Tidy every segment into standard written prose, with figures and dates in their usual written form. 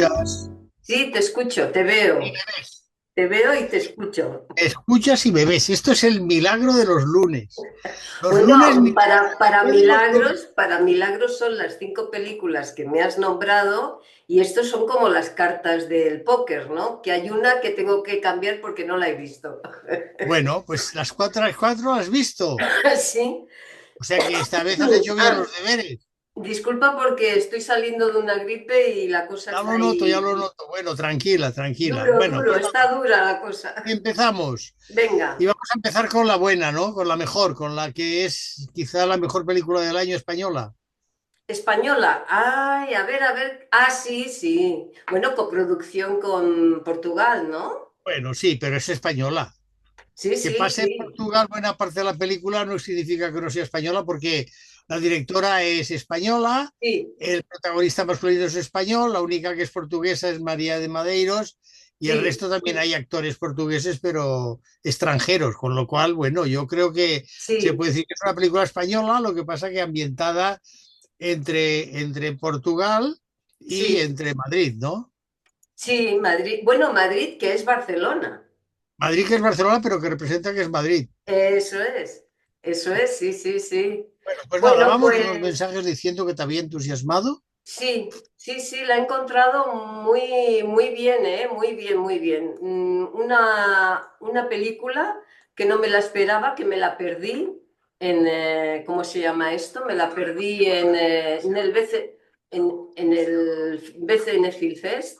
escuchas Sí, te escucho, y me ves. te veo y te escucho. Me escuchas y me ves. Esto es el milagro de los lunes. Los Bueno, lunes, mira, después de los para milagros son las 5 películas que me has nombrado y estos son como las cartas del póker, ¿no? Que hay una que tengo que cambiar porque no la he visto. Bueno, pues las cuatro has visto. Sí. O sea que esta vez has hecho bien Ah, los deberes. disculpa porque estoy saliendo de una gripe y la cosa Ya está lo noto, ya ahí lo noto. Bueno, tranquila, tranquila. duro, Bueno, duro, pues está dura la cosa. empezamos. Y Venga. vamos a empezar con la buena, ¿no? Con la mejor, con la que es quizá la mejor película del año española. Española. Ay, a ver, a ver. Ah, sí, sí. Bueno, coproducción con Portugal, ¿no? Bueno, sí, pero es española. Sí, Que sí, pase en sí. Portugal buena parte de la película no significa que no sea española, porque la directora es española, Sí, el protagonista masculino es español, la única que es portuguesa es María de Madeiros, y el sí, resto también hay actores portugueses, pero extranjeros, con lo cual, bueno, yo creo que se sí, puede decir que es una película española, lo que pasa que ambientada entre Portugal y sí. entre Madrid, ¿no? Sí, Madrid. Bueno, Madrid, que es Barcelona. Madrid que es Barcelona, pero que representa que es Madrid. Eso es. Eso es, sí, sí, sí. Bueno, pues nada, Bueno, vamos con los pues mensajes diciendo que te había entusiasmado. sí, sí, sí, la he encontrado muy, muy bien, ¿eh? Muy bien, muy bien. Una película que no me la esperaba, que me la perdí en, ¿cómo se llama esto? Me la perdí en el en el BCN Film Fest,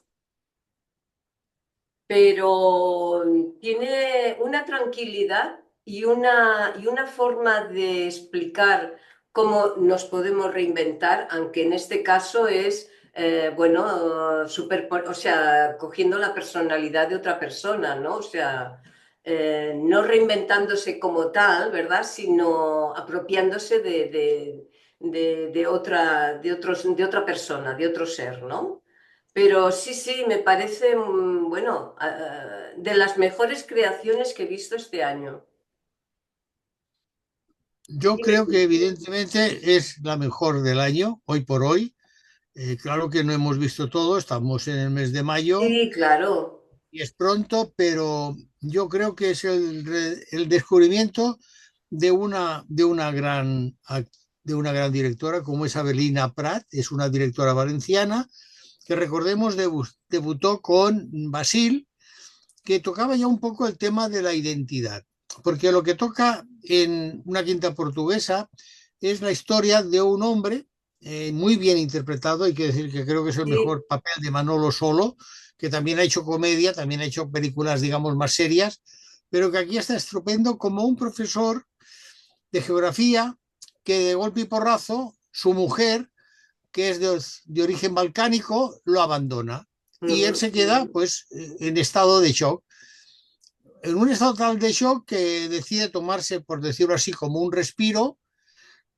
pero tiene una tranquilidad y una forma de explicar cómo nos podemos reinventar, aunque en este caso es, bueno, o sea, cogiendo la personalidad de otra persona, ¿no? O sea, no reinventándose como tal, ¿verdad? Sino apropiándose de otra persona, de otro ser, ¿no? Pero sí, sí, me parece, bueno, de las mejores creaciones que he visto este año. Yo Dime creo tú. que evidentemente es la mejor del año, hoy por hoy. Claro que no hemos visto todo, estamos en el mes de mayo Sí, claro. y es pronto, pero yo creo que es el descubrimiento de una gran directora como es Avelina Prat, es una directora valenciana que recordemos debutó con Basil, que tocaba ya un poco el tema de la identidad, porque lo que toca en Una quinta portuguesa es la historia de un hombre muy bien interpretado, hay que decir que creo que es el Sí, mejor papel de Manolo Solo, que también ha hecho comedia, también ha hecho películas, digamos, más serias, pero que aquí está estupendo como un profesor de geografía que de golpe y porrazo su mujer, que es de origen balcánico, lo abandona y él ujú, se queda pues en estado de shock, en un estado tal de shock que decide tomarse, por decirlo así, como un respiro,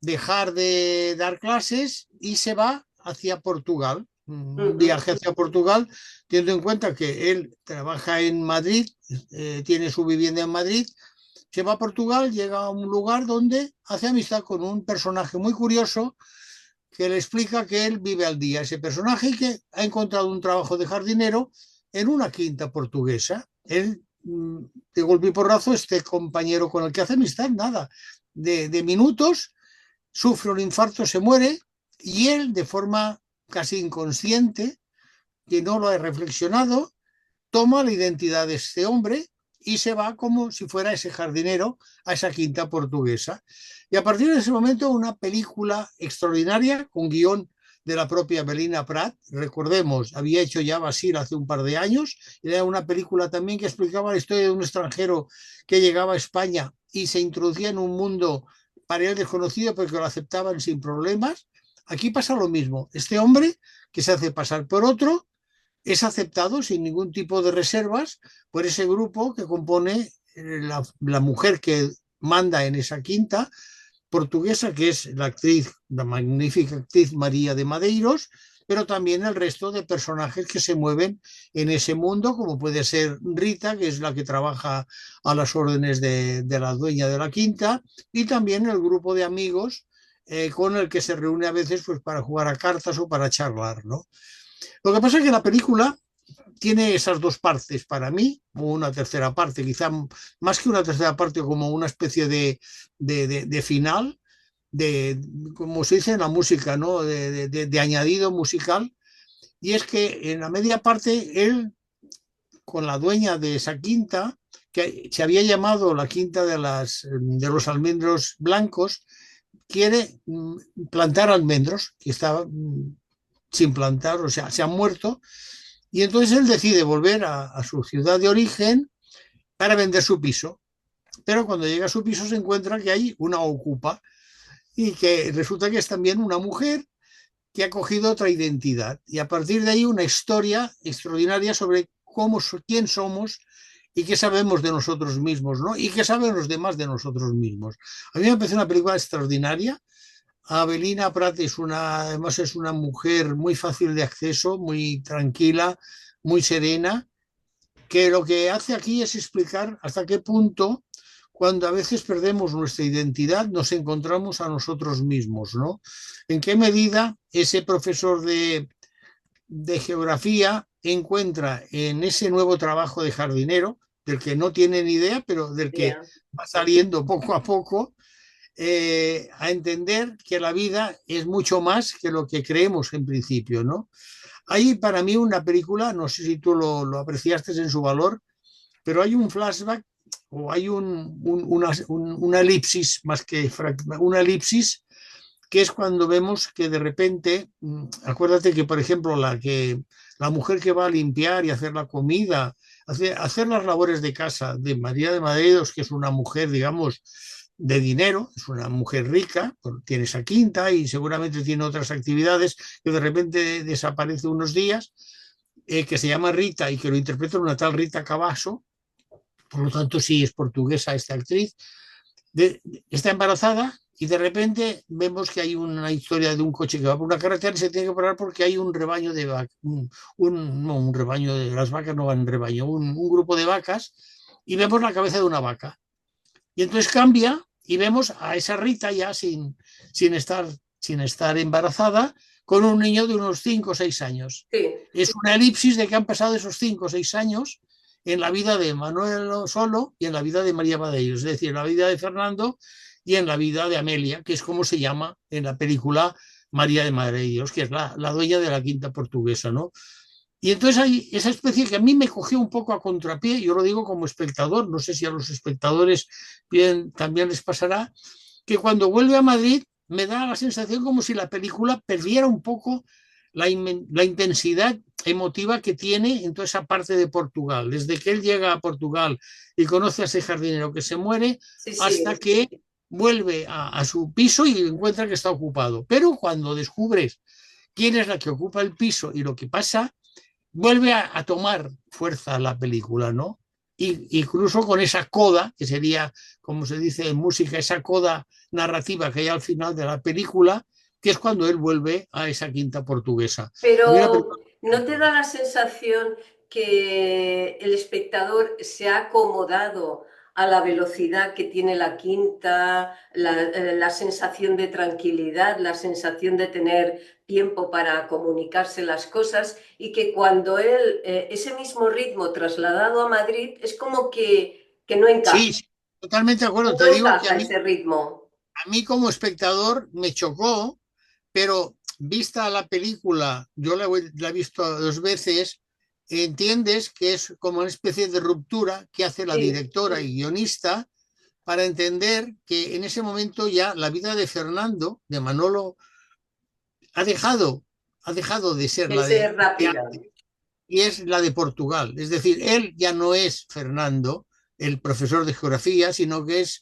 dejar de dar clases y se va hacia Portugal, un ujú, viaje hacia Portugal, teniendo en cuenta que él trabaja en Madrid, tiene su vivienda en Madrid, se va a Portugal, llega a un lugar donde hace amistad con un personaje muy curioso que le explica que él vive al día, ese personaje, y que ha encontrado un trabajo de jardinero en una quinta portuguesa. Él, de golpe y porrazo, este compañero con el que hace amistad, nada, de minutos, sufre un infarto, se muere, y él, de forma casi inconsciente, que no lo ha reflexionado, toma la identidad de este hombre y se va como si fuera ese jardinero a esa quinta portuguesa. Y a partir de ese momento una película extraordinaria con guión de la propia Belina Prat. Recordemos, había hecho ya Basil hace un par de años, era una película también que explicaba la historia de un extranjero que llegaba a España y se introducía en un mundo para él desconocido, pero que lo aceptaban sin problemas. Aquí pasa lo mismo. Este hombre que se hace pasar por otro es aceptado sin ningún tipo de reservas por ese grupo que compone la mujer que manda en esa quinta portuguesa, que es la magnífica actriz María de Madeiros, pero también el resto de personajes que se mueven en ese mundo, como puede ser Rita, que es la que trabaja a las órdenes de la dueña de la quinta, y también el grupo de amigos con el que se reúne a veces pues, para jugar a cartas o para charlar, ¿no? Lo que pasa es que la película tiene esas dos partes para mí, o una tercera parte, quizá más que una tercera parte, como una especie de final, de, como se dice en la música, ¿no? De añadido musical. Y es que en la media parte él, con la dueña de esa quinta, que se había llamado la quinta de los almendros blancos, quiere plantar almendros, que está sin plantar, o sea, se han muerto, y entonces él decide volver a su ciudad de origen para vender su piso. Pero cuando llega a su piso se encuentra que hay una ocupa y que resulta que es también una mujer que ha cogido otra identidad. Y a partir de ahí una historia extraordinaria sobre quién somos y qué sabemos de nosotros mismos, ¿no? Y qué saben los demás de nosotros mismos. A mí me parece una película extraordinaria. Avelina Prat además es una mujer muy fácil de acceso, muy tranquila, muy serena, que lo que hace aquí es explicar hasta qué punto, cuando a veces perdemos nuestra identidad, nos encontramos a nosotros mismos, ¿no? En qué medida ese profesor de geografía encuentra en ese nuevo trabajo de jardinero, del que no tiene ni idea, pero del que Ya. va saliendo poco a poco, a entender que la vida es mucho más que lo que creemos en principio, ¿no? Hay para mí una película, no sé si tú lo apreciaste en su valor, pero hay un flashback o hay una elipsis más que una elipsis que es cuando vemos que de repente, acuérdate que por ejemplo la mujer que va a limpiar y hacer la comida, hacer las labores de casa de María de Madeiros, que es una mujer, digamos, de dinero, es una mujer rica, tiene esa quinta y seguramente tiene otras actividades que de repente desaparece unos días, que se llama Rita y que lo interpreta una tal Rita Cavasso, por lo tanto sí es portuguesa esta actriz, está embarazada y de repente vemos que hay una historia de un coche que va por una carretera y se tiene que parar porque hay un rebaño de vacas, no, un rebaño de las vacas no van en rebaño, un grupo de vacas y vemos la cabeza de una vaca. Y entonces cambia y vemos a esa Rita ya sin, estar, sin estar embarazada con un niño de unos 5 o 6 años. Sí. Es una elipsis de que han pasado esos 5 o 6 años en la vida de Manuel Solo y en la vida de María Madeiros, es decir, en la vida de Fernando y en la vida de Amelia, que es como se llama en la película María de Madeiros, que es la dueña de la quinta portuguesa, ¿no? Y entonces hay esa especie que a mí me cogió un poco a contrapié, yo lo digo como espectador, no sé si a los espectadores bien, también les pasará, que cuando vuelve a Madrid me da la sensación como si la película perdiera un poco la intensidad emotiva que tiene en toda esa parte de Portugal, desde que él llega a Portugal y conoce a ese jardinero que se muere Sí, hasta sí. que vuelve a su piso y encuentra que está ocupado. Pero cuando descubres quién es la que ocupa el piso y lo que pasa, vuelve a tomar fuerza la película, ¿no? Y incluso con esa coda, que sería, como se dice en música, esa coda narrativa que hay al final de la película, que es cuando él vuelve a esa quinta portuguesa. A mí la Pero película... ¿no te da la sensación que el espectador se ha acomodado a la velocidad que tiene la quinta, la sensación de tranquilidad, la sensación de tener tiempo para comunicarse las cosas y que cuando él, ese mismo ritmo trasladado a Madrid, es como que no encaja, Sí, sí, totalmente de acuerdo. no Te digo que encaja ese ritmo? a mí como espectador me chocó, pero vista la película, yo la he visto 2 veces, entiendes que es como una especie de ruptura que hace la Sí, directora y guionista para entender que en ese momento ya la vida de Fernando, de Manolo, ha dejado de ser de la ser de rápida. antes y es la de Portugal. Es decir, él ya no es Fernando, el profesor de geografía, sino que es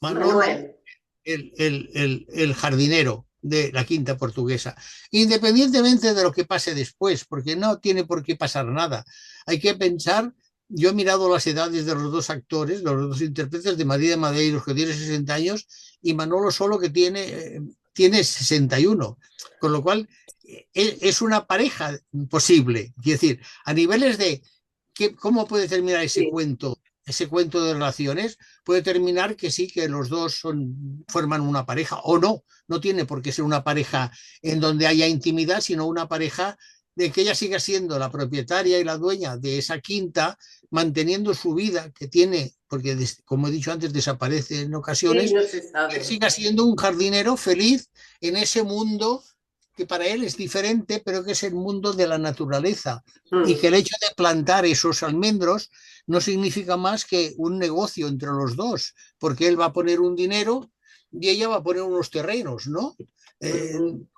Manolo, Manuel. el jardinero de la quinta portuguesa, independientemente de lo que pase después, porque no tiene por qué pasar nada. Hay que pensar, yo he mirado las edades de los dos actores, los dos intérpretes, de María de Madeiros, que tiene 60 años, y Manolo Solo, que tiene 61, con lo cual es una pareja posible. Es decir, a niveles de cómo puede terminar Sí. ese cuento de relaciones, puede terminar que sí, que los dos forman una pareja o no. No tiene por qué ser una pareja en donde haya intimidad, sino una pareja de que ella siga siendo la propietaria y la dueña de esa quinta, manteniendo su vida que tiene, porque como he dicho antes, desaparece en Sí, ocasiones, no se y él sabe. siga siendo un jardinero feliz en ese mundo que para él es diferente, pero que es el mundo de la naturaleza. Y que Mm. el hecho de plantar esos almendros no significa más que un negocio entre los dos, porque él va a poner un dinero y ella va a poner unos terrenos, ¿no? Ujú.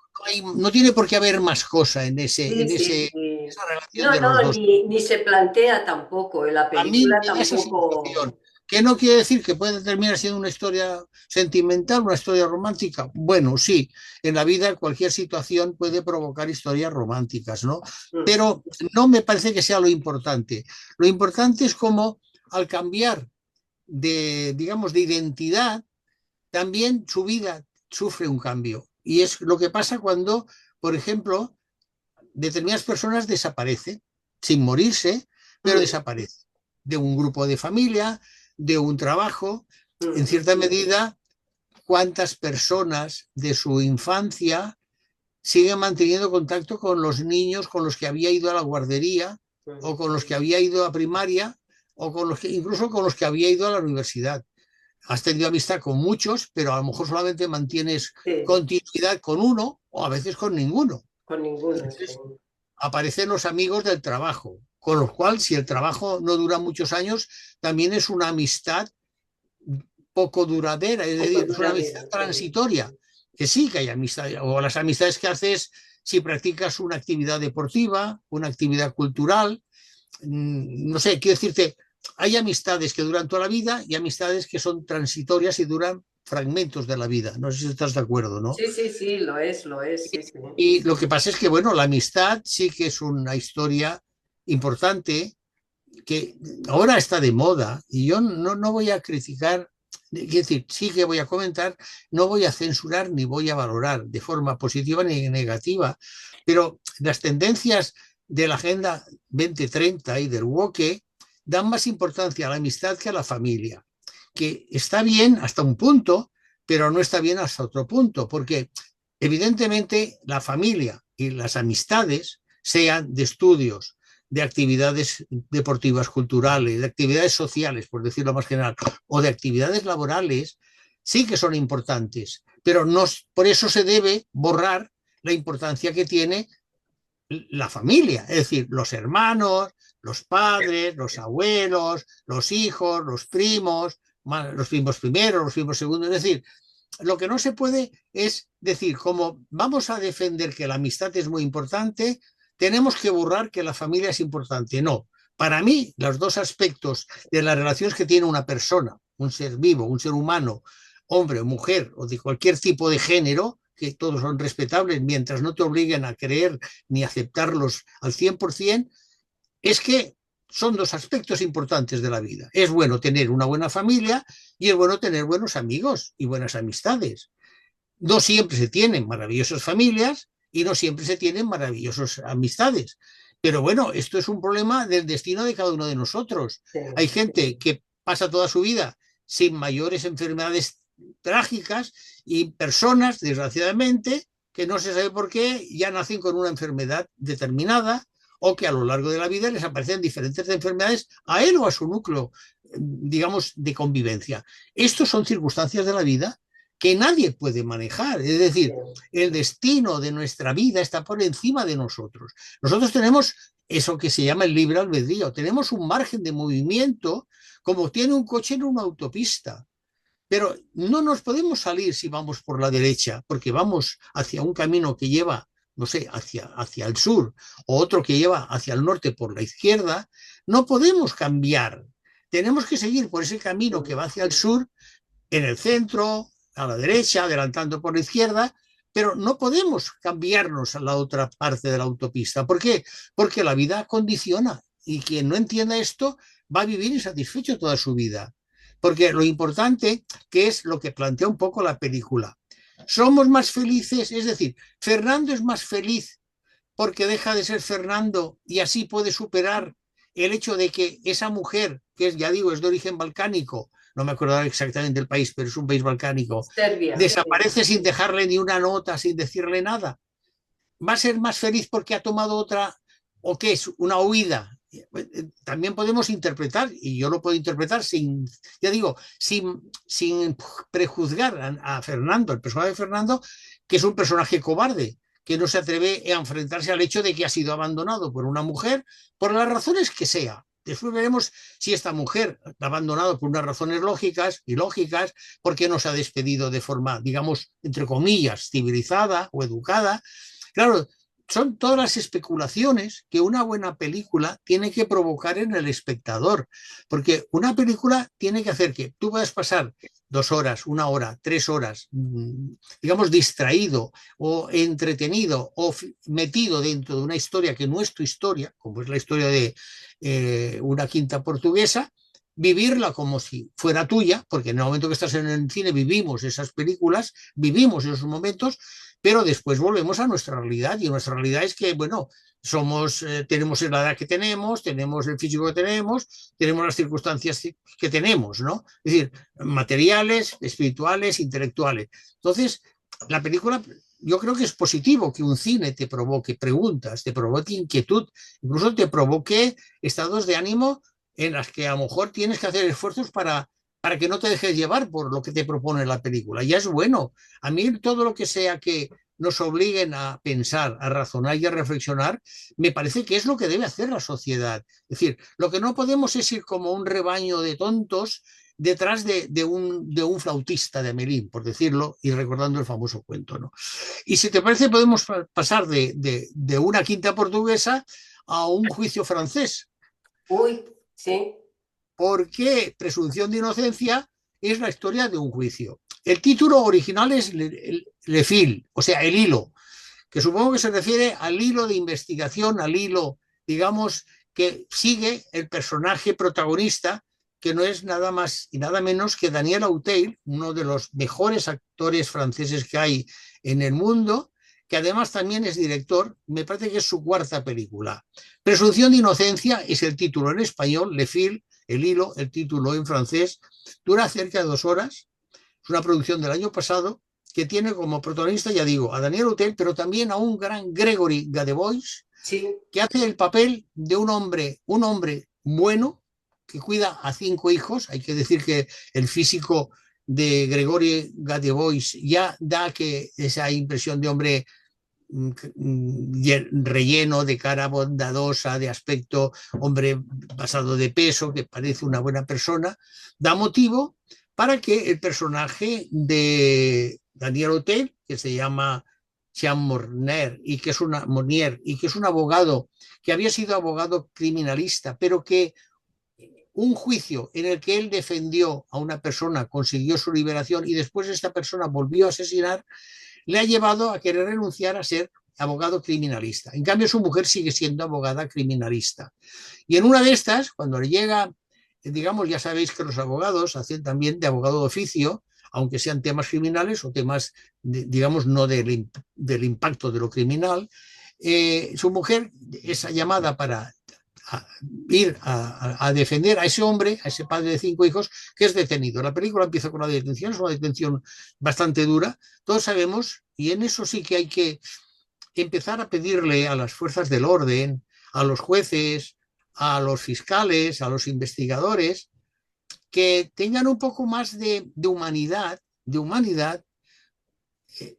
No tiene por qué haber más cosa Sí, sí, sí. esa relación No, de los no, dos. ni se plantea tampoco, en la A mí película me da esa sensación, tampoco. que no quiere decir que puede terminar siendo una historia sentimental, una historia romántica. Bueno, sí, en la vida cualquier situación puede provocar historias románticas, ¿no? Mm. Pero no me parece que sea lo importante. Lo importante es cómo al cambiar de, digamos, de identidad, también su vida sufre un cambio. Y es lo que pasa cuando, por ejemplo, determinadas personas desaparecen sin morirse, pero Mm. desaparecen de un grupo de familia, de un trabajo. En Mm. cierta medida, cuántas personas de su infancia siguen manteniendo contacto con los niños con los que había ido a la guardería o Mm. con los que había ido a primaria o con los que, incluso con los que había ido a la universidad. Has tenido amistad con muchos, pero a lo mejor solamente mantienes Sí, continuidad con uno o a veces con ninguno. con ninguno, sí. Entonces, aparecen los amigos del trabajo, con lo cual, si el trabajo no dura muchos años, también es una amistad poco duradera, es Poco decir, es una amistad duradera, sí. transitoria, que sí que hay amistad, o las amistades que haces si practicas una actividad deportiva, una actividad cultural, no sé, quiero decirte, hay amistades que duran toda la vida y amistades que son transitorias y duran fragmentos de la vida. No sé si estás de acuerdo, ¿no? Sí, sí, sí, lo es, sí, sí. Y lo que pasa es que, bueno, la amistad sí que es una historia importante que ahora está de moda y yo no voy a criticar, es decir, sí que voy a comentar, no voy a censurar ni voy a valorar de forma positiva ni negativa, pero las tendencias de la Agenda 2030 y del WOKE dan más importancia a la amistad que a la familia, que está bien hasta un punto, pero no está bien hasta otro punto, porque evidentemente la familia y las amistades, sean de estudios, de actividades deportivas, culturales, de actividades sociales, por decirlo más general, o de actividades laborales, sí que son importantes, pero no por eso se debe borrar la importancia que tiene la familia, es decir, los hermanos, los padres, los abuelos, los hijos, los primos primeros, los primos segundos, es decir, lo que no se puede es decir, como vamos a defender que la amistad es muy importante, tenemos que borrar que la familia es importante. No, para mí los dos aspectos de las relaciones que tiene una persona, un ser vivo, un ser humano, hombre o mujer o de cualquier tipo de género, que todos son respetables mientras no te obliguen a creer ni aceptarlos al 100%, es que son dos aspectos importantes de la vida. Es bueno tener una buena familia y es bueno tener buenos amigos y buenas amistades. No siempre se tienen maravillosas familias y no siempre se tienen maravillosas amistades. Pero bueno, esto es un problema del destino de cada uno de nosotros. Sí. Hay gente que pasa toda su vida sin mayores enfermedades trágicas y personas, desgraciadamente, que no se sabe por qué, ya nacen con una enfermedad determinada o que a lo largo de la vida les aparecen diferentes enfermedades a él o a su núcleo, digamos, de convivencia. Estos son circunstancias de la vida que nadie puede manejar. Es decir, el destino de nuestra vida está por encima de nosotros. Nosotros tenemos eso que se llama el libre albedrío, tenemos un margen de movimiento como tiene un coche en una autopista. Pero no nos podemos salir si vamos por la derecha, porque vamos hacia un camino que lleva, no sé, hacia el sur, o otro que lleva hacia el norte por la izquierda. No podemos cambiar. Tenemos que seguir por ese camino que va hacia el sur en el centro, a la derecha, adelantando por la izquierda, pero no podemos cambiarnos a la otra parte de la autopista. ¿Por qué? Porque la vida condiciona y quien no entienda esto va a vivir insatisfecho toda su vida. Porque lo importante, que es lo que plantea un poco la película, somos más felices, es decir, Fernando es más feliz porque deja de ser Fernando y así puede superar el hecho de que esa mujer, que es, ya digo, es de origen balcánico, no me acuerdo exactamente del país, pero es un país balcánico, Serbia, sí. desaparece sin dejarle ni una nota, sin decirle nada. va a ser más feliz porque ha tomado otra, o qué es, una huida. También podemos interpretar, y yo lo puedo interpretar sin, ya digo, sin prejuzgar a Fernando, el personaje de Fernando, que es un personaje cobarde, que no se atreve a enfrentarse al hecho de que ha sido abandonado por una mujer, por las razones que sea. Después veremos si esta mujer la ha abandonado por unas razones lógicas y lógicas, porque no se ha despedido de forma, digamos, entre comillas, civilizada o educada. Claro, son todas las especulaciones que una buena película tiene que provocar en el espectador, porque una película tiene que hacer que tú puedas pasar 2 horas, 1 hora, 3 horas, digamos, distraído o entretenido o metido dentro de una historia que no es tu historia, como es la historia de una quinta portuguesa, vivirla como si fuera tuya, porque en el momento que estás en el cine vivimos esas películas, vivimos esos momentos, pero después volvemos a nuestra realidad y nuestra realidad es que, bueno, tenemos la edad que tenemos el físico que tenemos las circunstancias que tenemos, ¿no? Es decir, materiales, espirituales, intelectuales. Entonces, la película, yo creo que es positivo que un cine te provoque preguntas, te provoque inquietud, incluso te provoque estados de ánimo en las que a lo mejor tienes que hacer esfuerzos para que no te dejes llevar por lo que te propone la película. Ya es bueno. A mí todo lo que sea que nos obliguen a pensar, a razonar y a reflexionar, me parece que es lo que debe hacer la sociedad. Es decir, lo que no podemos es ir como un rebaño de tontos detrás de un flautista de Melín, por decirlo, y recordando el famoso cuento, ¿no? Y si te parece, podemos pasar de una quinta portuguesa a un juicio francés, Uy, sí, porque presunción de inocencia es la historia de un juicio. El título original es Le Fil, o sea, el hilo, que supongo que se refiere al hilo de investigación, al hilo, digamos, que sigue el personaje protagonista, que no es nada más y nada menos que Daniel Auteuil, uno de los mejores actores franceses que hay en el mundo, que además también es director, me parece que es su cuarta película. Presunción de inocencia es el título en español, Le Fil, el hilo, el título en francés, dura cerca de 2 horas, es una producción del año pasado que tiene como protagonista, ya digo, a Daniel Auteuil, pero también a un gran Gregory Gadebois, sí. que hace el papel de un hombre bueno, que cuida a 5 hijos. Hay que decir que el físico de Gregory Gadebois ya da que esa impresión de hombre relleno, de cara bondadosa, de aspecto, hombre pasado de peso, que parece una buena persona, da motivo para que el personaje de Daniel Hotel, que se llama Jean Mornier y que es un abogado que había sido abogado criminalista, pero que un juicio en el que él defendió a una persona, consiguió su liberación y después esta persona volvió a asesinar, le ha llevado a querer renunciar a ser abogado criminalista. En cambio, su mujer sigue siendo abogada criminalista. Y en una de estas, cuando le llega, digamos, ya sabéis que los abogados hacen también de abogado de oficio, aunque sean temas criminales o temas, digamos, no del impacto de lo criminal, su mujer es llamada para ir a defender a ese hombre, a ese padre de 5 hijos, que es detenido. La película empieza con la detención, es una detención bastante dura, todos sabemos, y en eso sí que hay que empezar a pedirle a las fuerzas del orden, a los jueces, a los fiscales, a los investigadores, que tengan un poco más de humanidad, de humanidad.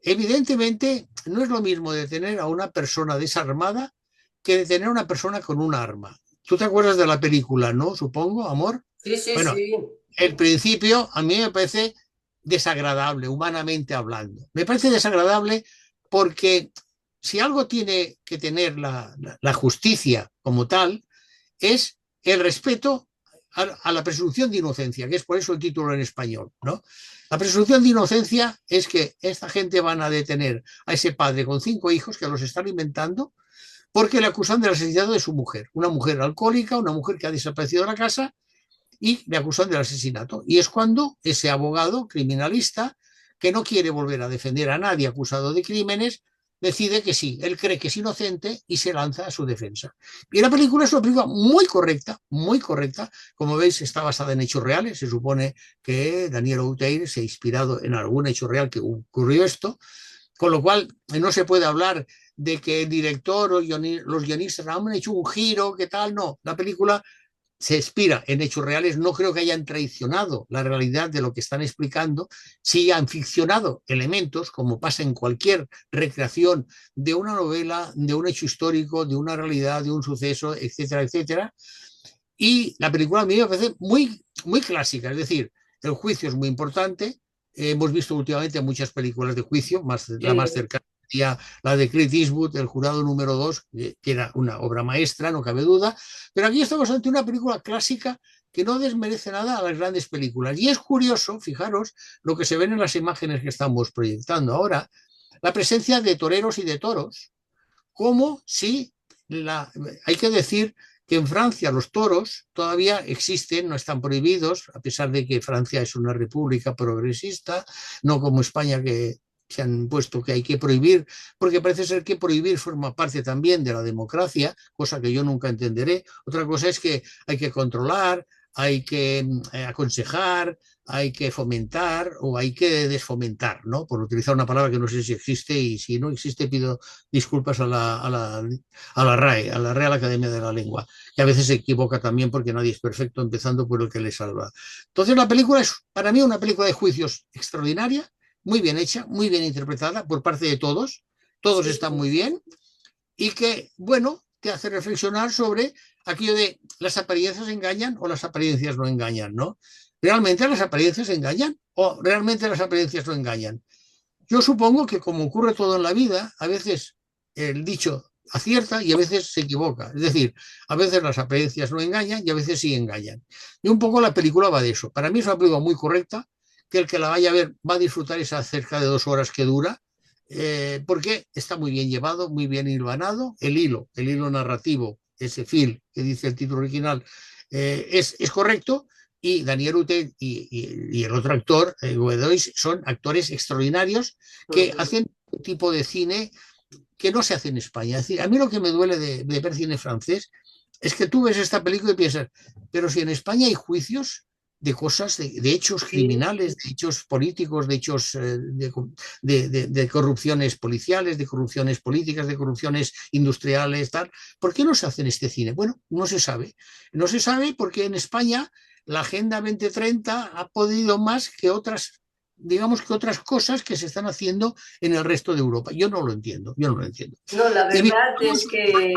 Evidentemente, no es lo mismo detener a una persona desarmada que detener a una persona con un arma. ¿Tú te acuerdas de la película, no? Supongo, amor. Sí, sí, Bueno, sí. el principio a mí me parece desagradable, humanamente hablando. Me parece desagradable porque si algo tiene que tener la justicia como tal, es el respeto a la presunción de inocencia, que es por eso el título en español, ¿no? La presunción de inocencia es que esta gente van a detener a ese padre con 5 hijos que los está alimentando porque le acusan del asesinato de su mujer, una mujer alcohólica, una mujer que ha desaparecido de la casa y le acusan del asesinato. Y es cuando ese abogado criminalista, que no quiere volver a defender a nadie acusado de crímenes, decide que sí, él cree que es inocente y se lanza a su defensa. Y la película es una película muy correcta, muy correcta. Como veis, está basada en hechos reales. Se supone que Daniel Auteuil se ha inspirado en algún hecho real que ocurrió esto. con lo cual no se puede hablar de que el director o los guionistas han hecho un giro, ¿qué tal? No, la película se inspira en hechos reales, no creo que hayan traicionado la realidad de lo que están explicando, sí han ficcionado elementos, como pasa en cualquier recreación de una novela, de un hecho histórico, de una realidad, de un suceso, etcétera, etcétera. Y la película a mí me parece muy clásica, es decir, el juicio es muy importante. Hemos visto últimamente muchas películas de juicio, la más Sí. cercana sería la de Clint Eastwood, El jurado número 2, que era una obra maestra, no cabe duda. Pero aquí estamos ante una película clásica que no desmerece nada a las grandes películas. Y es curioso, fijaros, lo que se ven en las imágenes que estamos proyectando ahora, la presencia de toreros y de toros, como si hay que decir que en Francia los toros todavía existen, no están prohibidos, a pesar de que Francia es una república progresista, no como España que se han puesto que hay que prohibir, porque parece ser que prohibir forma parte también de la democracia, cosa que yo nunca entenderé. Otra cosa es que hay que controlar, hay que aconsejar, hay que fomentar o hay que desfomentar, ¿no? Por utilizar una palabra que no sé si existe y si no existe pido disculpas a la RAE, a la Real Academia de la Lengua, que a veces se equivoca también porque nadie es perfecto, empezando por el que le salva. Entonces la película es para mí una película de juicios extraordinaria, muy bien hecha, muy bien interpretada por parte de todos Sí. están muy bien y que, bueno, te hace reflexionar sobre aquello de las apariencias engañan o las apariencias no engañan, ¿no? ¿Realmente las apariencias engañan o realmente las apariencias no engañan? Yo supongo que como ocurre todo en la vida, a veces el dicho acierta y a veces se equivoca. Es decir, a veces las apariencias no engañan y a veces sí engañan. Y un poco la película va de eso. Para mí es una película muy correcta, que el que la vaya a ver va a disfrutar esas cerca de 2 horas que dura, porque está muy bien llevado, muy bien hilvanado. El hilo narrativo, ese feel que dice el título original, es correcto. Y Daniel Ute y el otro actor, Guedois, son actores extraordinarios que Ujú. hacen un tipo de cine que no se hace en España. Es decir, a mí lo que me duele de ver cine francés es que tú ves esta película y piensas, pero si en España hay juicios de cosas, de hechos Sí. criminales, de hechos políticos, de hechos de corrupciones policiales, de corrupciones políticas, de corrupciones industriales, tal. ¿Por qué no se hace en este cine? Bueno, no se sabe. No se sabe porque en España la Agenda 2030 ha podido más que otras, digamos que otras cosas que se están haciendo en el resto de Europa. Yo no lo entiendo, yo no lo entiendo. No, la Y bien, verdad es que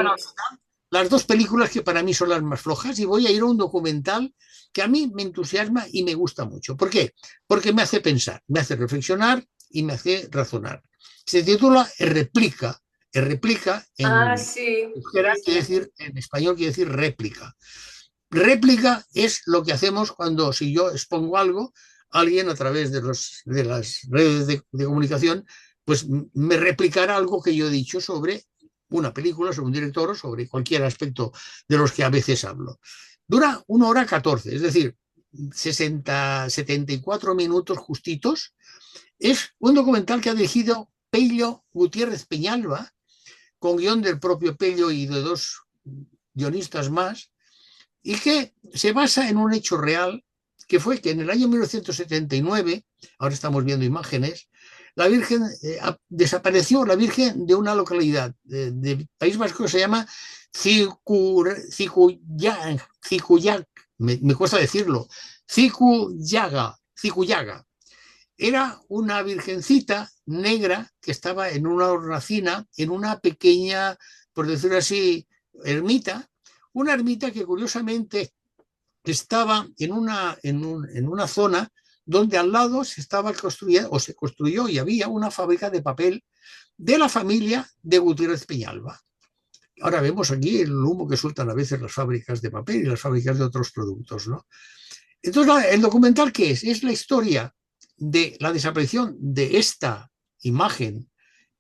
las dos películas que para mí son las más flojas y voy a ir a un documental que a mí me entusiasma y me gusta mucho. ¿Por qué? Porque me hace pensar, me hace reflexionar y me hace razonar. Se titula Replica en sí, euskera sí, quiere sí. decir, en español quiere decir réplica. Réplica es lo que hacemos cuando, si yo expongo algo, alguien a través de las redes de comunicación, pues me replicará algo que yo he dicho sobre una película, sobre un director o sobre cualquier aspecto de los que a veces hablo. Dura 1 hora 14, es decir, 74 minutos justitos. Es un documental que ha dirigido Pello Gutiérrez Peñalba, con guión del propio Pello y de dos guionistas más, y que se basa en un hecho real, que fue que en el año 1979, ahora estamos viendo imágenes, la Virgen, desapareció la Virgen de una localidad de País Vasco que se llama Cicuyac, me cuesta decirlo, Cicuyaga. Era una virgencita negra que estaba en una hornacina, en una pequeña, por decirlo así, ermita, una ermita que curiosamente estaba en una zona donde al lado se estaba construyendo, o se construyó y había una fábrica de papel de la familia de Gutiérrez Peñalba. Ahora vemos aquí el humo que sueltan a veces las fábricas de papel y las fábricas de otros productos, ¿no? Entonces, el documental, ¿qué es? Es la historia de la desaparición de esta imagen,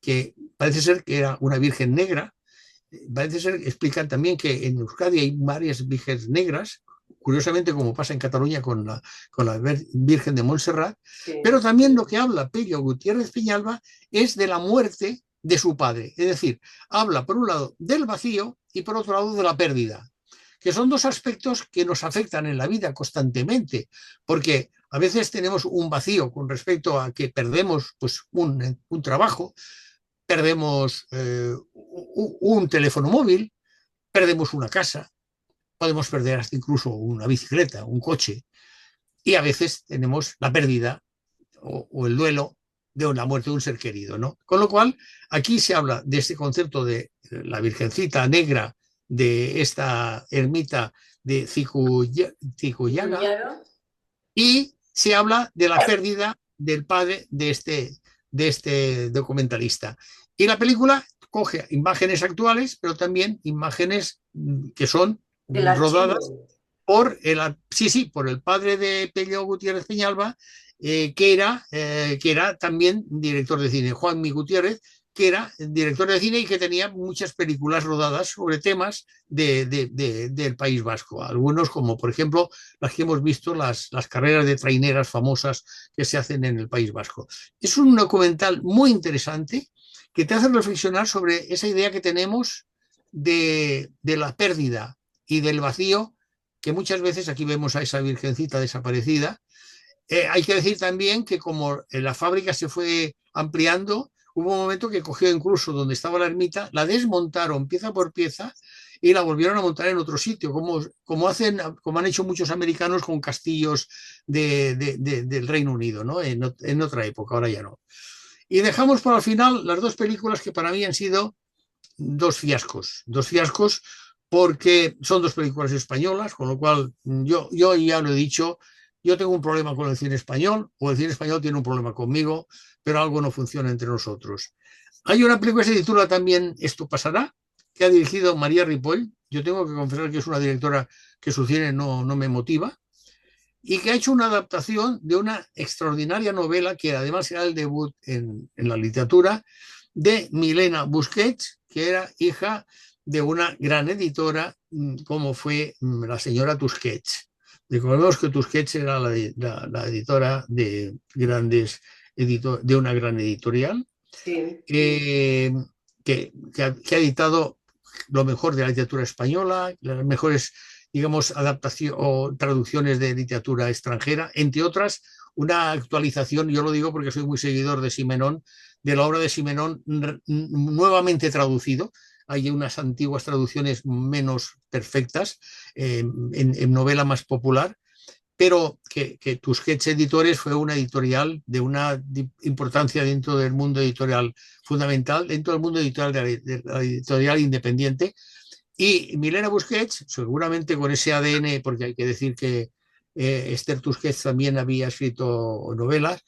que parece ser que era una virgen negra. Parece ser, explican también que en Euskadi hay varias vírgenes negras, curiosamente como pasa en Cataluña con la Virgen de Montserrat, Sí. pero también lo que habla Pello Gutiérrez Peñalba es de la muerte de su padre. Es decir, habla por un lado del vacío y por otro lado de la pérdida. que son dos aspectos que nos afectan en la vida constantemente, porque a veces tenemos un vacío con respecto a que perdemos pues, un trabajo, perdemos un teléfono móvil, perdemos una casa, podemos perder hasta incluso una bicicleta, un coche, y a veces tenemos la pérdida o el duelo de la muerte de un ser querido, ¿no? Con lo cual, aquí se habla de este concepto de la Virgencita Negra, de esta ermita de Cicuyaga, y se habla de la pérdida del padre de este documentalista. Y la película coge imágenes actuales, pero también imágenes que son del rodadas archivo. por el padre de Pello Gutiérrez Peñalba, que era también director de cine, Juan Mi Gutiérrez, que era director de cine y que tenía muchas películas rodadas sobre temas del País Vasco. Algunos, como por ejemplo las que hemos visto, las carreras de traineras famosas que se hacen en el País Vasco. Es un documental muy interesante que te hace reflexionar sobre esa idea que tenemos de la pérdida y del vacío, que muchas veces aquí vemos a esa virgencita desaparecida. Hay que decir también que como la fábrica se fue ampliando, hubo un momento que cogió incluso donde estaba la ermita, la desmontaron pieza por pieza y la volvieron a montar en otro sitio, como han hecho muchos americanos con castillos del Reino Unido, ¿no? En otra época, ahora ya no. Y dejamos para el final las dos películas que para mí han sido dos fiascos porque son dos películas españolas, con lo cual yo ya lo he dicho, yo tengo un problema con el cine español, o el cine español tiene un problema conmigo, pero algo no funciona entre nosotros. Hay una película que se titula también Esto pasará, que ha dirigido María Ripoll. Yo tengo que confesar que es una directora que su cine no me motiva, y que ha hecho una adaptación de una extraordinaria novela que además era el debut en la literatura de Milena Busquets, que era hija de una gran editora como fue la señora Tusquets. Recordemos que Tusquets era la editora de de una gran editorial Sí. que ha editado lo mejor de la literatura española, las mejores, digamos, adaptaciones o traducciones de literatura extranjera, entre otras, una actualización, yo lo digo porque soy muy seguidor de Simenón, de la obra de Simenón nuevamente traducido. Hay unas antiguas traducciones menos perfectas en novela más popular, pero que Tusquets Editores fue una editorial de una importancia dentro del mundo editorial fundamental, dentro del mundo editorial de la editorial independiente. Y Milena Busquets, seguramente con ese ADN, porque hay que decir que Esther Tusquets también había escrito novelas,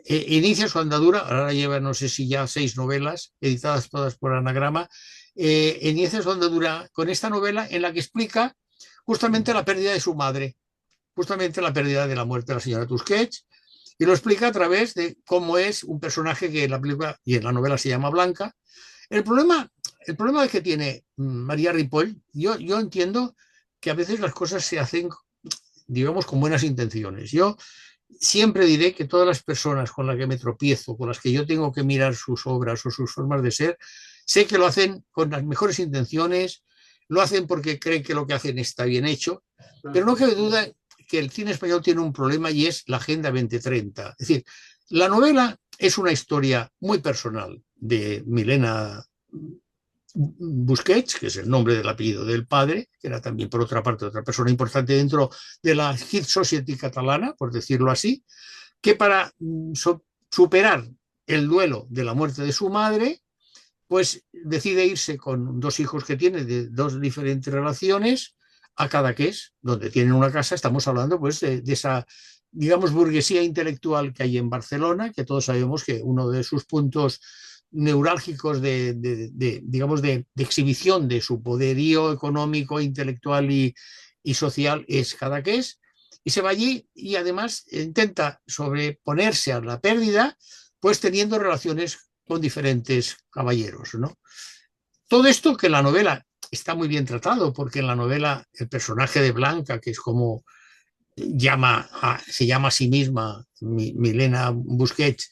inicia su andadura, ahora lleva no sé si ya 6 novelas, editadas todas por Anagrama, inicia su andadura con esta novela en la que explica justamente la pérdida de su madre, justamente la pérdida de la muerte de la señora Tusquets, y lo explica a través de cómo es un personaje que en la película y en la novela se llama Blanca. El problema, el problema que tiene María Ripoll, yo entiendo que a veces las cosas se hacen, digamos, con buenas intenciones. Yo siempre diré que todas las personas con las que me tropiezo, con las que yo tengo que mirar sus obras o sus formas de ser, sé que lo hacen con las mejores intenciones, lo hacen porque creen que lo que hacen está bien hecho, pero no cabe duda que el cine español tiene un problema y es la Agenda 2030. Es decir, la novela es una historia muy personal de Milena Busquets, que es el nombre del apellido del padre, que era también, por otra parte, otra persona importante dentro de la Hit Society catalana, por decirlo así, que para superar el duelo de la muerte de su madre, pues decide irse con 2 hijos que tiene de 2 diferentes relaciones a Cadaqués, donde tienen una casa. Estamos hablando pues de esa, digamos, burguesía intelectual que hay en Barcelona, que todos sabemos que uno de sus puntos neurálgicos digamos, de exhibición de su poderío económico, intelectual y social es Cadaqués, y se va allí y además intenta sobreponerse a la pérdida, pues teniendo relaciones con diferentes caballeros, ¿no? Todo esto que en la novela está muy bien tratado, porque en la novela el personaje de Blanca, que es como se llama a sí misma Milena Busquets,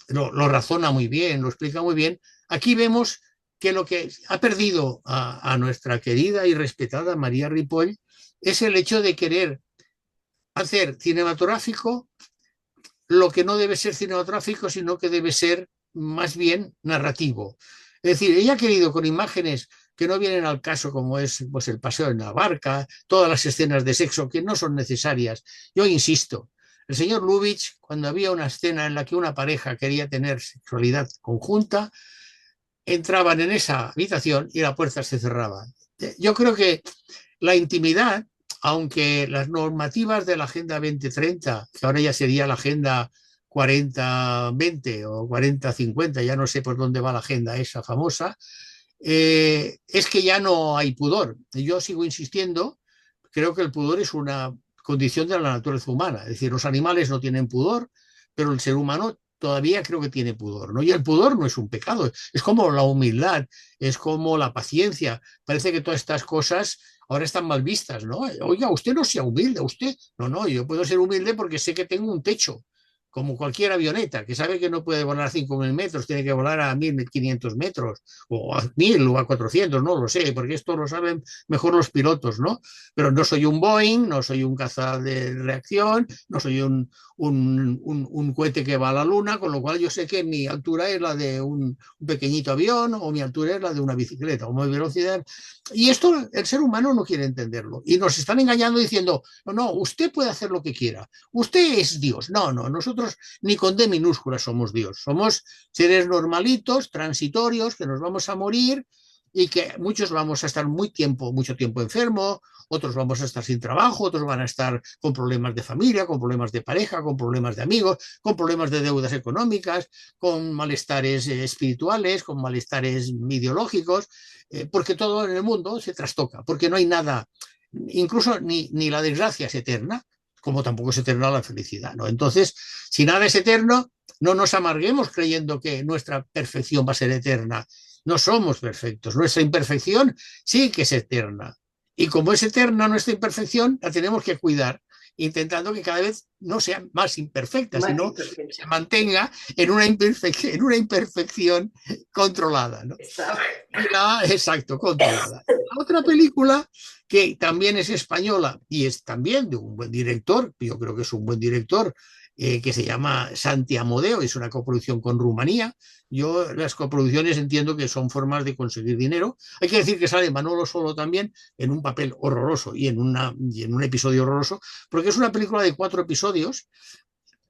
lo razona muy bien, lo explica muy bien. Aquí vemos que lo que ha perdido a nuestra querida y respetada María Ripoll es el hecho de querer hacer cinematográfico lo que no debe ser cinematográfico, sino que debe ser más bien narrativo. Es decir, ella ha querido con imágenes que no vienen al caso, como es pues, el paseo en la barca, todas las escenas de sexo que no son necesarias. Yo insisto, el señor Lubitsch, cuando había una escena en la que una pareja quería tener sexualidad conjunta, entraban en esa habitación y la puerta se cerraba. Yo creo que la intimidad, aunque las normativas de la Agenda 2030, que ahora ya sería la Agenda 40-20 o 40-50, ya no sé por dónde va la agenda esa famosa, es que ya no hay pudor. Yo sigo insistiendo, creo que el pudor es una condición de la naturaleza humana. Es decir, los animales no tienen pudor, pero el ser humano todavía creo que tiene pudor, ¿no? Y el pudor no es un pecado, es como la humildad, es como la paciencia. Parece que todas estas cosas ahora están mal vistas, ¿no? Oiga, usted no sea humilde, usted. No, no, yo puedo ser humilde porque sé que tengo un techo, como cualquier avioneta, que sabe que no puede volar a 5.000 metros, tiene que volar a 1.500 metros, o a 1.000 o a 400, no lo sé, porque esto lo saben mejor los pilotos, ¿no? Pero no soy un Boeing, no soy un caza de reacción, no soy un cohete que va a la luna, con lo cual yo sé que mi altura es la de un pequeñito avión o mi altura es la de una bicicleta o mi velocidad. Y esto el ser humano no quiere entenderlo. Y nos están engañando diciendo, no, no, usted puede hacer lo que quiera. Usted es Dios. No, no, nosotros ni con D minúscula somos Dios. Somos seres normalitos, transitorios, que nos vamos a morir y que muchos vamos a estar mucho tiempo enfermos, otros vamos a estar sin trabajo, otros van a estar con problemas de familia, con problemas de pareja, con problemas de amigos, con problemas de deudas económicas, con malestares espirituales, con malestares ideológicos, porque todo en el mundo se trastoca, porque no hay nada, incluso ni la desgracia es eterna, como tampoco es eterna la felicidad, ¿no? Entonces, si nada es eterno, no nos amarguemos creyendo que nuestra perfección va a ser eterna. No somos perfectos, nuestra imperfección sí que es eterna. Y como es eterna nuestra imperfección, la tenemos que cuidar, intentando que cada vez no sea más imperfecta, Más sino imperfecta. se mantenga en una imperfección controlada, ¿no? Está. Exacto, controlada. La otra película que también es española y es también de un buen director, yo creo que es un buen director, que se llama Santi Amodeo, es una coproducción con Rumanía. Yo las coproducciones entiendo que son formas de conseguir dinero. Hay que decir que sale Manolo Solo también en un papel horroroso y en un episodio horroroso, porque es una película de 4 episodios,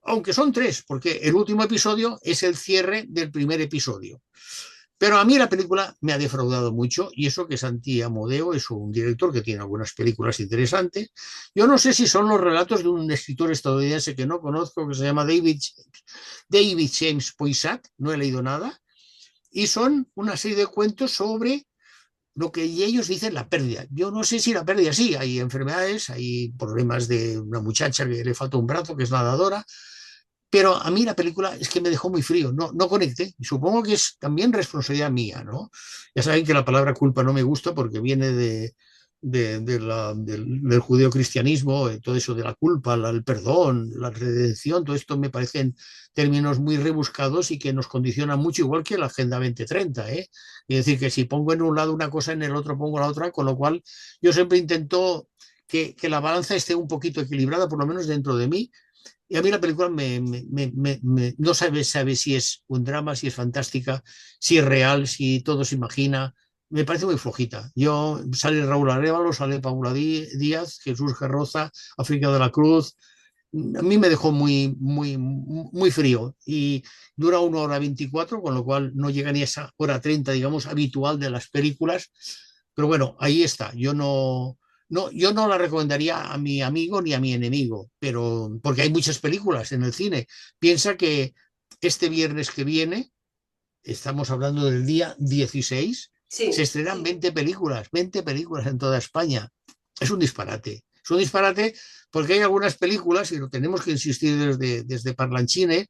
aunque son 3, porque el último episodio es el cierre del primer episodio. Pero a mí la película me ha defraudado mucho y eso que Santi Amodeo es un director que tiene algunas películas interesantes. Yo no sé si son los relatos de un escritor estadounidense que no conozco, que se llama David James Poisat, no he leído nada, y son una serie de cuentos sobre lo que ellos dicen la pérdida. Yo no sé si la pérdida sí, hay enfermedades, hay problemas de una muchacha que le falta un brazo, que es nadadora, pero a mí la película es que me dejó muy frío, no conecté. Y supongo que es también responsabilidad mía, ¿no? Ya saben que la palabra culpa no me gusta porque viene del judeocristianismo, todo eso de la culpa, el perdón, la redención, todo esto me parecen términos muy rebuscados y que nos condicionan mucho, igual que la Agenda 2030, ¿eh? Es decir, que si pongo en un lado una cosa, en el otro pongo la otra, con lo cual yo siempre intento que la balanza esté un poquito equilibrada, por lo menos dentro de mí, y a mí la película no sabe si es un drama, si es fantástica, si es real, si todo se imagina. Me parece muy flojita. Sale Raúl Arévalo, sale Paula Díaz, Jesús Gerroza, África de la Cruz. A mí me dejó muy frío y dura 1 hora 24, con lo cual no llega ni a esa hora 30, digamos, habitual de las películas. Pero bueno, ahí está. Yo no la recomendaría a mi amigo ni a mi enemigo, pero porque hay muchas películas en el cine. Piensa que este viernes que viene, estamos hablando del día 16, se Sí, estrenan 20 películas en toda España. Es un disparate. Es un disparate porque hay algunas películas, y lo tenemos que insistir desde Parlanchine,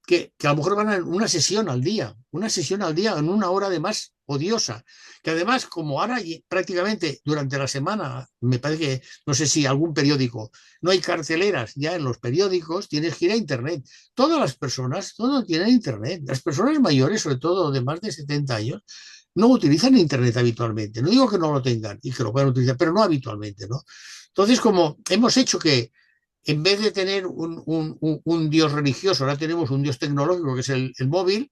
que a lo mejor van a una sesión al día en 1 hora de más odiosa, que además como ahora prácticamente durante la semana, me parece que, no sé si algún periódico, no hay carteleras ya en los periódicos, tienes que ir a internet. Todas las personas, todos tienen internet, las personas mayores, sobre todo de más de 70 años, no utilizan Internet habitualmente. No digo que no lo tengan y que lo puedan utilizar, pero no habitualmente, ¿no? Entonces, como hemos hecho que en vez de tener un dios religioso, ahora tenemos un dios tecnológico que es el móvil.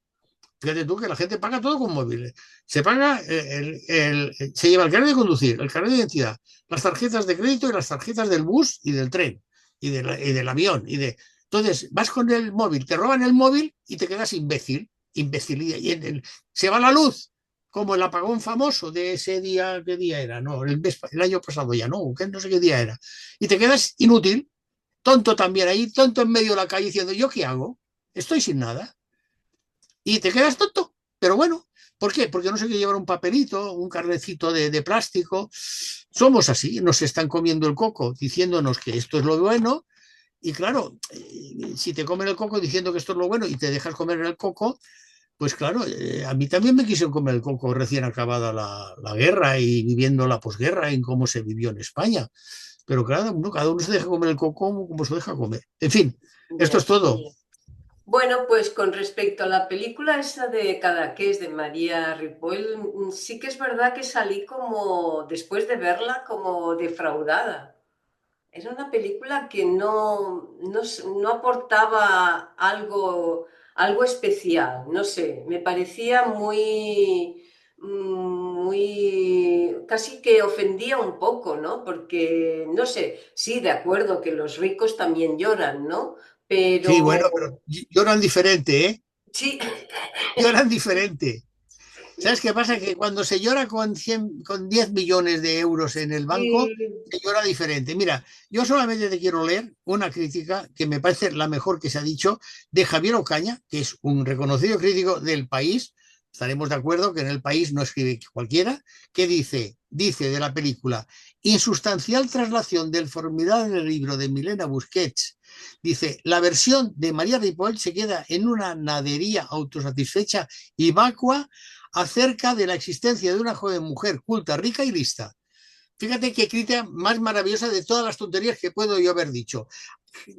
Fíjate tú que la gente paga todo con móviles. Se paga, se lleva el carnet de conducir, el carnet de identidad, las tarjetas de crédito y las tarjetas del bus y del tren y del avión. Entonces, vas con el móvil, te roban el móvil y te quedas imbécil. Imbecilidad. Se va la luz, como el apagón famoso de ese día, ¿qué día era? No, el año pasado ya, no sé qué día era. Y te quedas inútil, tonto también ahí, tonto en medio de la calle diciendo, ¿yo qué hago? Estoy sin nada. Y te quedas tonto. Pero bueno, ¿por qué? Porque no sé qué llevar un papelito, un carnecito de plástico. Somos así, nos están comiendo el coco diciéndonos que esto es lo bueno. Y claro, si te comen el coco diciendo que esto es lo bueno y te dejas comer el coco, pues claro, a mí también me quisieron comer el coco recién acabada la guerra y viviendo la posguerra en cómo se vivió en España. Pero claro, cada uno se deja comer el coco como se deja comer. En fin, esto Ya. es todo. Bueno, pues con respecto a la película esa de Cadaqués de María Ripoll, sí que es verdad que salí como, después de verla, como defraudada. Era una película que no aportaba algo especial, no sé, me parecía casi que ofendía un poco, ¿no? Porque, no sé, sí, de acuerdo que los ricos también lloran, ¿no? Sí, bueno, Pero pero lloran diferente, ¿eh? sí, Lloran diferente. ¿Sabes qué pasa? Que cuando se llora con 10 millones de euros en el banco, sí, se llora diferente. Mira, yo solamente te quiero leer una crítica que me parece la mejor que se ha dicho de Javier Ocaña, que es un reconocido crítico del País. Estaremos de acuerdo que en el País no escribe cualquiera, que dice de la película, insustancial traslación del formidable libro de Milena Busquets. Dice, la versión de María Ripoll se queda en una nadería autosatisfecha y vacua acerca de la existencia de una joven mujer culta, rica y lista. Fíjate qué crítica más maravillosa de todas las tonterías que puedo yo haber dicho.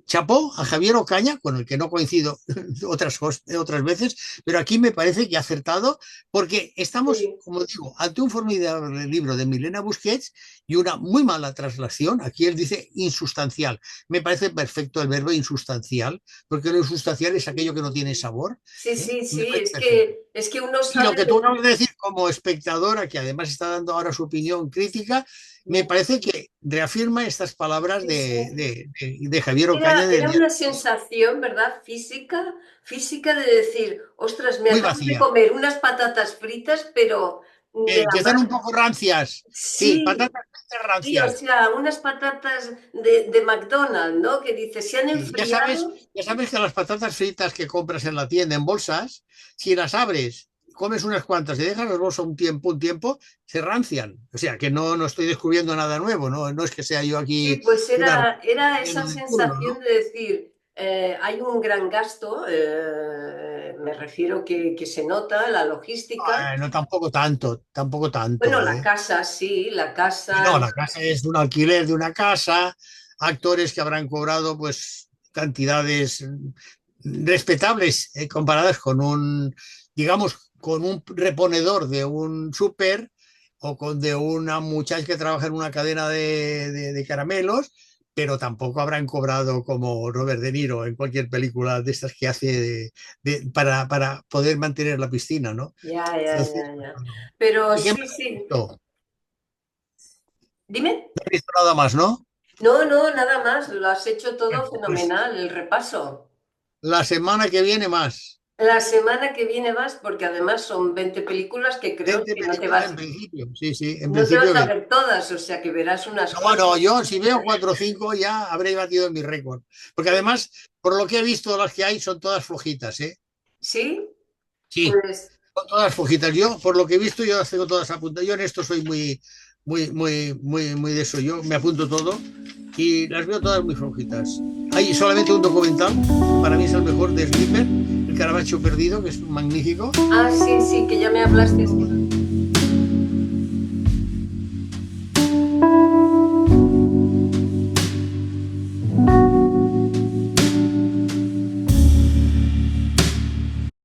Chapó a Javier Ocaña, con el que no coincido otras veces, pero aquí me parece que ha acertado, porque estamos, sí. como digo, ante un formidable libro de Milena Busquets y una muy mala traslación. Aquí él dice insustancial. Me parece perfecto el verbo insustancial, porque lo insustancial es aquello que no tiene sabor. Sí, ¿Eh? sí, Me sí, parece perfecto. es que uno Y lo sale que tú acabas de decir como espectadora, que además está dando ahora su opinión crítica, me parece que reafirma estas palabras sí, sí. de Javier Ocaña Era del una día. sensación, ¿verdad? Física de decir, ostras, me Muy acabo de vacía. comer unas patatas fritas, pero de la Que están un mar. poco rancias. Sí, Sí, patatas sí, o rancias. sea, unas patatas de McDonald's, ¿no? Que dice, se han Sí, enfriado. ya sabes que las patatas fritas que compras en la tienda en bolsas, si las abres, comes unas cuantas y dejas las bolsas un tiempo, se rancian. O sea, que no estoy descubriendo nada nuevo, no es que sea yo Sí, aquí pues una era esa del pueblo, sensación ¿no? de decir, hay un gran gasto, me refiero que se nota, la logística. No, tampoco Bueno, tanto, la ¿eh? casa, sí, la Y casa. no, la casa es un alquiler de una casa, actores que habrán cobrado pues cantidades respetables comparadas con digamos, con un reponedor de un súper o con de una muchacha que trabaja en una cadena de caramelos, pero tampoco habrán cobrado como Robert De Niro en cualquier película de estas que hace para poder mantener la piscina, ¿no? Ya, ya, Entonces, ya, ya. bueno. Pero ¿Y qué más sí, has sí. visto? No Dime. has visto nada más, ¿no? No, no, nada más. Lo has hecho todo Bueno, pues fenomenal, el repaso. la semana que viene más. La semana que viene más, porque además son 20 películas que creo 20 que películas en principio, sí, sí, en no te principio vas a 20. ver todas, o sea que verás unas No, no, cuantas. yo si veo 4 o 5 ya habré batido mi récord. Porque además, por lo que he visto, las que hay son todas flojitas, ¿eh? Sí, Sí, pues son todas flojitas. Yo, por lo que he visto, yo las tengo todas apuntadas. Yo en esto soy muy de eso. Yo me apunto todo y las veo todas muy flojitas. Hay solamente un documental, para mí es el mejor, de Slipper, El Caravaggio Perdido, que es magnífico. sí, sí, que ya me hablaste.